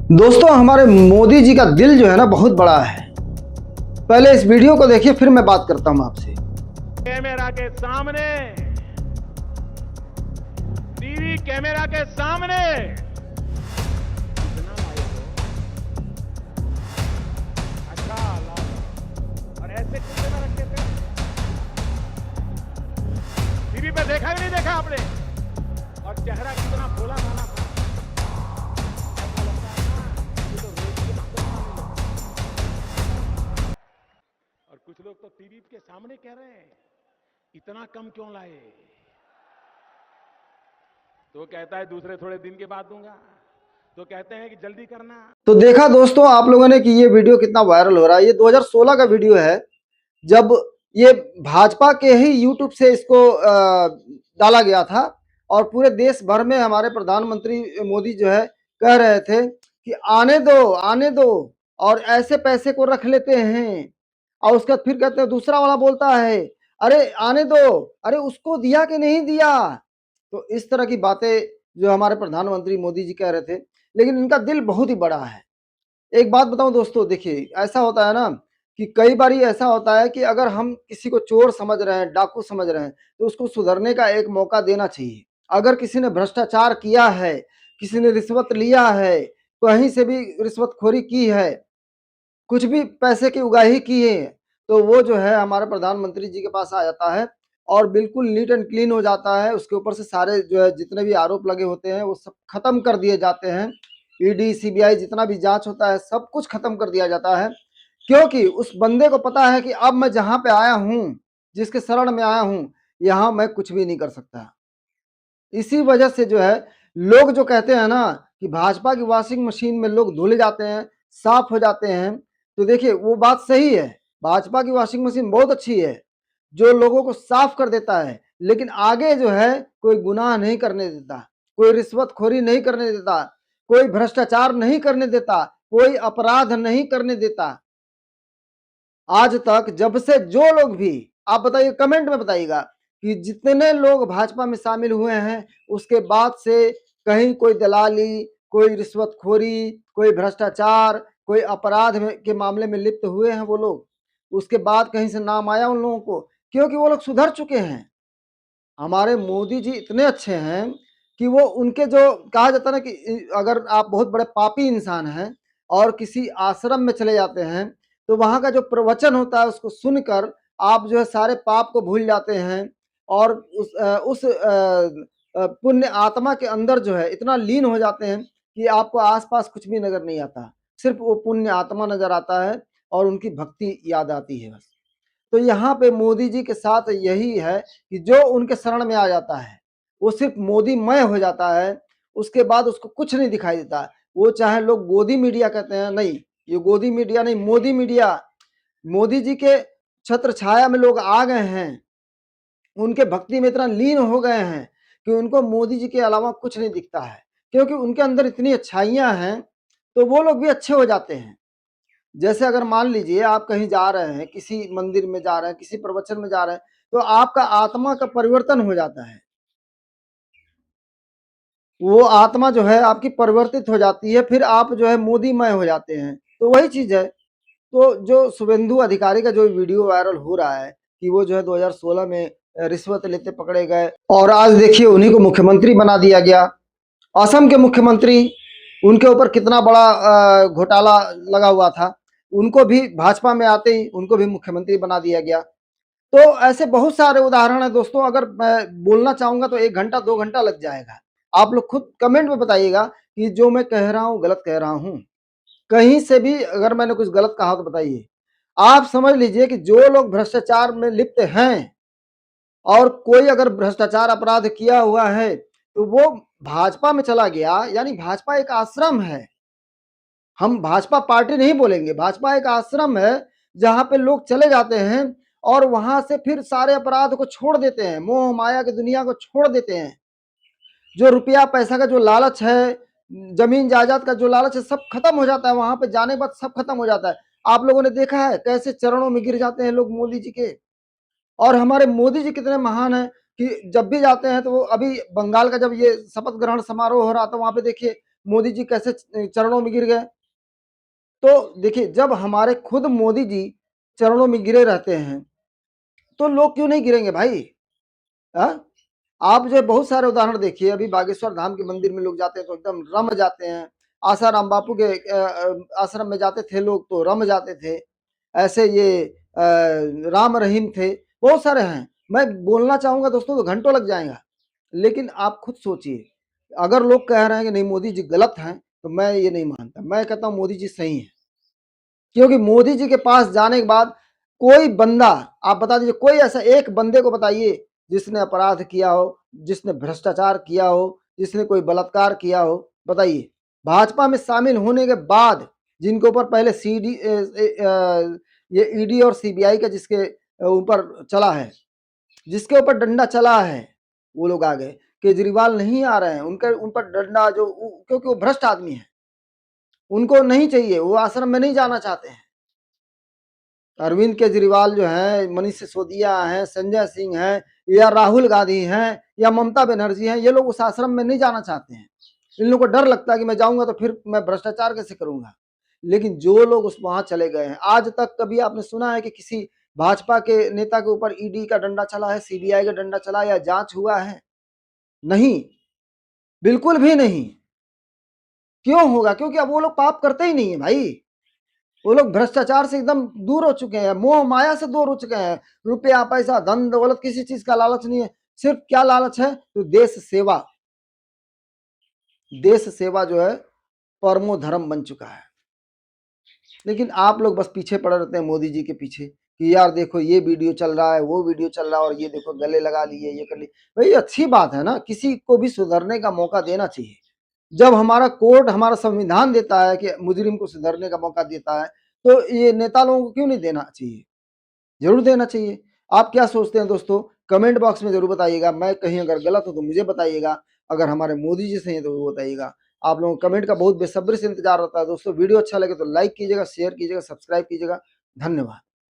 दोस्तों, हमारे मोदी जी का दिल जो है ना बहुत बड़ा है। पहले इस वीडियो को देखिए, फिर मैं बात करता हूं आपसे। कैमरा के सामने, टीवी कैमरा के सामने कितना लाइव हो। अच्छा लाओ। और ऐसे कुत्ते में रखे थे टीवी पे, देखा ही नहीं देखा आपने। और चेहरा कितना भोला भाला था। ऐसा लगता है ना ये तो रोज के आते हैं। और कुछ लोग तो टीवी के सामने कह रहे हैं इतना कम क्यों लाए। तो कहता है दूसरे थोड़े दिन के बाद दूंगा, तो कहते हैं कि जल्दी करना। तो देखा दोस्तों आप लोगों ने कि ये वीडियो कितना वायरल हो रहा है। ये 2016 का वीडियो है, जब ये भाजपा के ही यूट्यूब से इसको डाला गया था। और पूरे देश भर में हमारे प्रधानमंत्री मोदी जो है कह रहे थे कि आने दो आने दो, और ऐसे पैसे को रख लेते हैं। और उसके बाद फिर कहते हैं, दूसरा वाला बोलता है अरे आने दो, अरे उसको दिया कि नहीं दिया। तो इस तरह की बातें जो हमारे प्रधानमंत्री मोदी जी कह रहे थे, लेकिन इनका दिल बहुत ही बड़ा है। एक बात बताऊं दोस्तों, देखिए ऐसा होता है ना कि कई बार ऐसा होता है कि अगर हम किसी को चोर समझ रहे हैं, डाकू समझ रहे हैं, तो उसको सुधरने का एक मौका देना चाहिए। अगर किसी ने भ्रष्टाचार किया है, किसी ने रिश्वत लिया है, कहीं से भी रिश्वतखोरी की है, कुछ भी पैसे की उगाही की है, तो वो जो है हमारे प्रधानमंत्री जी के पास आ जाता है और बिल्कुल नीट एंड क्लीन हो जाता है। उसके ऊपर से सारे जो है जितने भी आरोप लगे होते हैं वो सब खत्म कर दिए जाते हैं। ईडी सीबीआई जितना भी जांच होता है सब कुछ खत्म कर दिया जाता है, क्योंकि उस बंदे को पता है कि अब मैं जहां पे आया हूं, जिसके शरण में आया हूं, यहां मैं कुछ भी नहीं कर सकता। इसी वजह से जो है लोग जो कहते हैं ना कि भाजपा की वॉशिंग मशीन में लोग धुल जाते हैं, साफ हो जाते हैं, तो देखिए वो बात सही है। भाजपा की वॉशिंग मशीन बहुत अच्छी है, जो लोगों को साफ कर देता है, लेकिन आगे जो है कोई गुनाह नहीं करने देता, कोई रिश्वतखोरी नहीं करने देता, कोई भ्रष्टाचार नहीं करने देता, कोई अपराध नहीं करने देता। आज तक जब से जो लोग भी, आप बताइए कमेंट में बताइएगा कि जितने लोग भाजपा में शामिल हुए हैं, उसके बाद से कहीं कोई दलाली, कोई रिश्वतखोरी, कोई भ्रष्टाचार, कोई अपराध के मामले में लिप्त हुए हैं वो लोग, उसके बाद कहीं से नाम आया उन लोगों को, क्योंकि वो लोग सुधर चुके हैं। हमारे मोदी जी इतने अच्छे हैं कि वो उनके जो कहा जाता है ना कि अगर आप बहुत बड़े पापी इंसान हैं और किसी आश्रम में चले जाते हैं, तो वहाँ का जो प्रवचन होता है उसको सुनकर आप जो है सारे पाप को भूल जाते हैं। और उस पुण्य आत्मा के अंदर जो है इतना लीन हो जाते हैं कि आपको आसपास कुछ भी नजर नहीं आता, सिर्फ वो पुण्य आत्मा नजर आता है और उनकी भक्ति याद आती है बस। तो यहाँ पे मोदी जी के साथ यही है कि जो उनके शरण में आ जाता है वो सिर्फ मोदीमय हो जाता है। उसके बाद उसको कुछ नहीं दिखाई देता। वो चाहे लोग गोदी मीडिया कहते हैं, नहीं, ये गोदी मीडिया नहीं, मोदी मीडिया। मोदी जी के छत्र छाया में लोग आ गए हैं, उनके भक्ति में इतना लीन हो गए हैं कि उनको मोदी जी के अलावा कुछ नहीं दिखता है, क्योंकि उनके अंदर इतनी अच्छाइयां हैं, तो वो लोग भी अच्छे हो जाते हैं। जैसे अगर मान लीजिए आप कहीं जा रहे हैं, किसी मंदिर में जा रहे हैं, किसी प्रवचन में जा रहे हैं, तो आपका आत्मा का परिवर्तन हो जाता है। वो आत्मा जो है आपकी परिवर्तित हो जाती है, फिर आप जो है मोदीमय हो जाते हैं। तो वही चीज है। तो जो शुभेंदु अधिकारी का जो वीडियो वायरल हो रहा है कि वो जो है 2016 में रिश्वत लेते पकड़े गए, और आज देखिए उन्हीं को मुख्यमंत्री बना दिया गया। असम के मुख्यमंत्री, उनके ऊपर कितना बड़ा घोटाला लगा हुआ था, उनको भी भाजपा में आते ही उनको भी मुख्यमंत्री बना दिया गया। तो ऐसे बहुत सारे उदाहरण है दोस्तों, अगर मैं बोलना चाहूंगा तो 1 घंटा 2 घंटा लग जाएगा। आप लोग खुद कमेंट में बताइएगा कि जो मैं कह रहा हूँ गलत कह रहा हूँ। कहीं से भी अगर मैंने कुछ गलत कहा तो बताइए। आप समझ लीजिए कि जो लोग भ्रष्टाचार में लिप्त हैं और कोई अगर भ्रष्टाचार अपराध किया हुआ है तो वो भाजपा में चला गया, यानी भाजपा एक आश्रम है। हम भाजपा पार्टी नहीं बोलेंगे, भाजपा एक आश्रम है जहां पे लोग चले जाते हैं और वहां से फिर सारे अपराध को छोड़ देते हैं, मोह माया की दुनिया को छोड़ देते हैं। जो रुपया पैसा का जो लालच है, जमीन जायदाद का जो लालच है, सब खत्म हो जाता है वहां पे जाने के बाद, सब खत्म हो जाता है। आप लोगों ने देखा है कैसे चरणों में गिर जाते हैं लोग मोदी जी के। और हमारे मोदी जी कितने महान हैं कि जब भी जाते हैं तो वो अभी बंगाल का जब ये शपथ ग्रहण समारोह हो रहा था, वहां पे देखिए मोदी जी कैसे चरणों में गिर गए। तो देखिए, जब हमारे खुद मोदी जी चरणों में गिरे रहते हैं तो लोग क्यों नहीं गिरेंगे भाई? हाँ? आप जो बहुत सारे उदाहरण देखिए, अभी बागेश्वर धाम के मंदिर में लोग जाते हैं तो एकदम रम जाते हैं। आसाराम बापू के आश्रम में जाते थे लोग तो रम जाते थे। ऐसे ये राम रहीम थे, बहुत सारे हैं। मैं बोलना चाहूंगा दोस्तों तो घंटों लग जाएगा। लेकिन आप खुद सोचिए, अगर लोग कह रहे हैं कि नहीं मोदी जी गलत हैं, तो मैं ये नहीं मानता। मैं कहता हूँ मोदी जी सही हैं। क्योंकि मोदी जी के पास जाने के बाद कोई बंदा, आप बता दीजिए, कोई ऐसा एक बंदे को बताइए जिसने अपराध किया हो, जिसने भ्रष्टाचार किया हो, जिसने कोई बलात्कार किया हो, बताइए। भाजपा में शामिल होने के बाद जिनके ऊपर पहले ये ईडी और सीबीआई का जिसके ऊपर चला है, जिसके ऊपर डंडा चला है, वो लोग आ गए। केजरीवाल नहीं आ रहे हैं, उनके उन पर डंडा जो, क्योंकि वो भ्रष्ट आदमी है, उनको नहीं चाहिए, वो आश्रम में नहीं जाना चाहते हैं। अरविंद केजरीवाल जो है, मनीष सिसोदिया हैं, संजय सिंह हैं, या राहुल गांधी हैं, या ममता बनर्जी हैं, ये लोग उस आश्रम में नहीं जाना चाहते हैं। इन लोगों को डर लगता है कि मैं जाऊंगा तो फिर मैं भ्रष्टाचार कैसे करूंगा। लेकिन जो लोग उस वहां चले गए हैं, आज तक कभी आपने सुना है कि किसी भाजपा के नेता के ऊपर ईडी का डंडा चला है, सीबीआई का डंडा चला है, या जांच हुआ है? नहीं, बिल्कुल भी नहीं। क्यों होगा? क्योंकि अब वो लोग पाप करते ही नहीं है भाई। वो लोग भ्रष्टाचार से एकदम दूर हो चुके हैं, मोह माया से दूर हो चुके हैं। रुपया पैसा धन दौलत किसी चीज का लालच नहीं है। सिर्फ क्या लालच है? तो देश सेवा। देश सेवा जो है परमो धर्म बन चुका है। लेकिन आप लोग बस पीछे पड़े रहते हैं मोदी जी के पीछे कि यार देखो ये वीडियो चल रहा है, वो वीडियो चल रहा है, और ये देखो गले लगा लिए, ये कर लिए। भाई अच्छी बात है ना, किसी को भी सुधरने का मौका देना चाहिए। जब हमारा कोर्ट, हमारा संविधान देता है कि मुजरिम को सुधरने का मौका देता है, तो ये नेता लोगों को क्यों नहीं देना चाहिए? जरूर देना चाहिए। आप क्या सोचते हैं दोस्तों? कमेंट बॉक्स में जरूर बताइएगा। मैं कहीं अगर गलत हूं तो मुझे बताइएगा, अगर हमारे मोदी जी सही हैं तो वो बताइएगा। आप लोगों को कमेंट का बहुत बेसब्री से इंतजार रहता है दोस्तों। वीडियो अच्छा लगे तो लाइक कीजिएगा, शेयर कीजिएगा, सब्सक्राइब कीजिएगा। धन्यवाद।